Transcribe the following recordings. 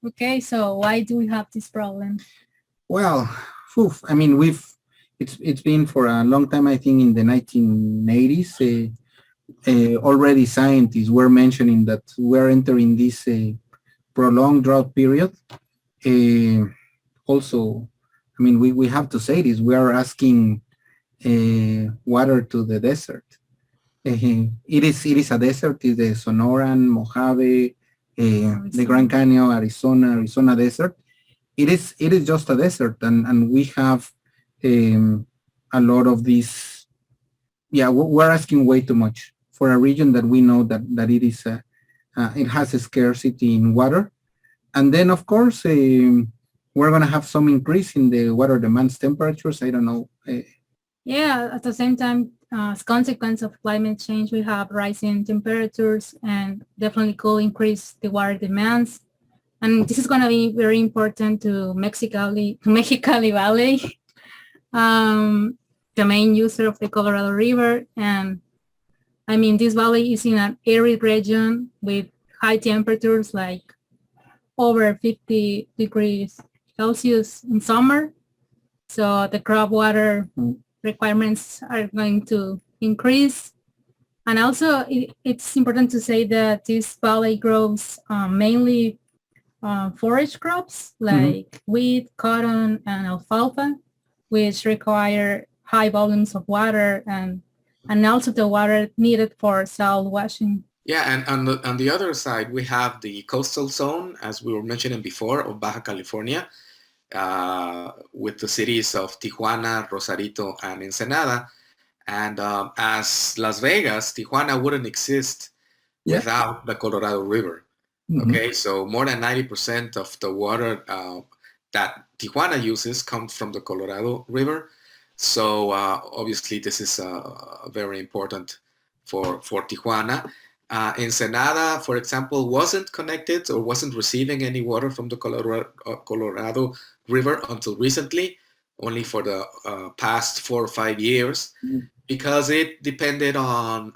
Okay, so why do we have this problem? Well, I mean, it's been for a long time. I think in the 1980s, already scientists were mentioning that we're entering this prolonged drought period. Also, I mean, we have to say this. We are asking water to the desert. It is a desert. It's the Sonoran, Mojave, the Grand Canyon, Arizona desert. It is just a desert, and we have a lot of these. Yeah, we're asking way too much for a region that we know that it has a scarcity in water, and then of course we're gonna have some increase in the water demands temperatures. I don't know. Yeah, at the same time, as consequence of climate change, we have rising temperatures and definitely could increase the water demands. And this is going to be very important to Mexicali Valley, the main user of the Colorado River. And I mean, this valley is in an arid region with high temperatures, like over 50 degrees Celsius in summer. So the crop water requirements are going to increase. And also it's important to say that this valley grows mainly forage crops like wheat, cotton, and alfalfa, which require high volumes of water and also the water needed for soil washing. Yeah, and on the other side, we have the coastal zone, as we were mentioning before, of Baja California, with the cities of Tijuana, Rosarito, and Ensenada. And as Las Vegas, Tijuana wouldn't exist without the Colorado River. Okay, so more than 90% of the water that Tijuana uses comes from the Colorado River. So obviously this is very important for Tijuana. Ensenada, for example, wasn't connected or wasn't receiving any water from the Colorado River until recently, only for the past 4 or 5 years, because it depended on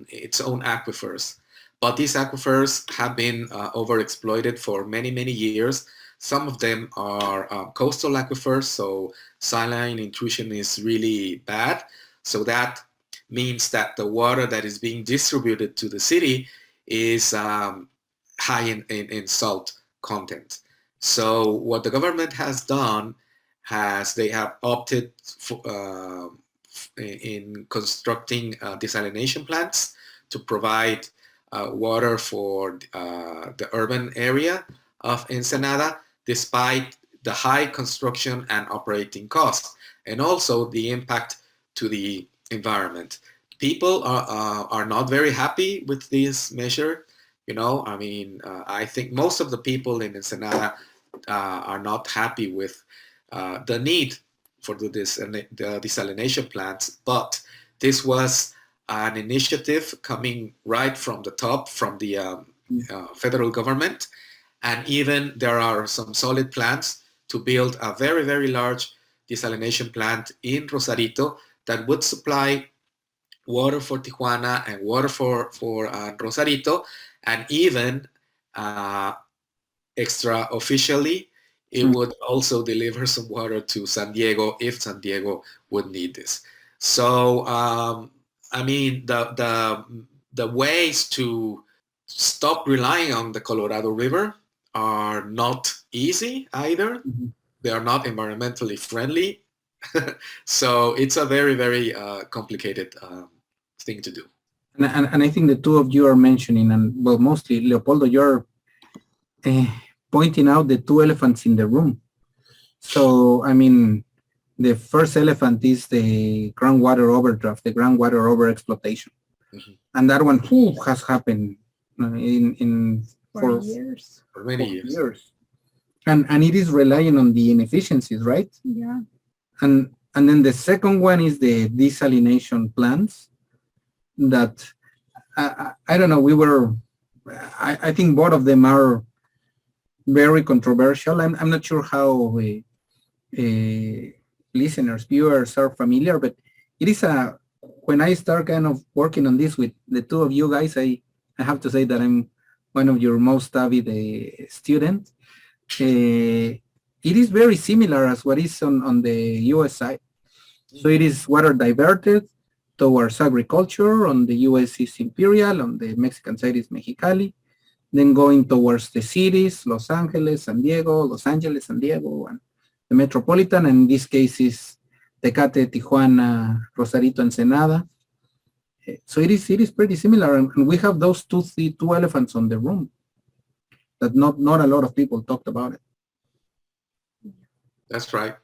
its own aquifers. But these aquifers have been overexploited for many, many years. Some of them are coastal aquifers, so saline intrusion is really bad. So that means that the water that is being distributed to the city is high in salt content. So what the government has done they have opted for, in constructing desalination plants to provide water for the urban area of Ensenada, despite the high construction and operating costs, and also the impact to the environment. People are not very happy with this measure. You know, I mean, I think most of the people in Ensenada are not happy with the need for the desalination plants, but this was an initiative coming right from the top, from the federal government, and even there are some solid plans to build a very, very large desalination plant in Rosarito that would supply water for Tijuana and water for Rosarito, and even extra officially, it would also deliver some water to San Diego if San Diego would need this. So, I mean, the ways to stop relying on the Colorado River are not easy either. They are not environmentally friendly. So it's a very, very complicated thing to do. And I think the two of you are mentioning, and well, mostly Leopoldo, you're pointing out the two elephants in the room. So, I mean, the first elephant is the groundwater overdraft, the groundwater overexploitation. And that one has happened for years. For many years. And it is relying on the inefficiencies, right? Yeah. And then the second one is the desalination plants that, I don't know, I think both of them are very controversial. I'm not sure how listeners, viewers are familiar, but it is when I start kind of working on this with the two of you guys, I have to say that I'm one of your most avid students. it is very similar as what is on the US side. So it is water diverted towards agriculture. On the US is Imperial, on the Mexican side is Mexicali, then going towards the cities, Los Angeles, San Diego, Los Angeles, San Diego, and the metropolitan, and in this case is Tecate, Tijuana, Rosarito, Ensenada. So it is pretty similar, and we have those two elephants on the room that not a lot of people talked about it. That's right.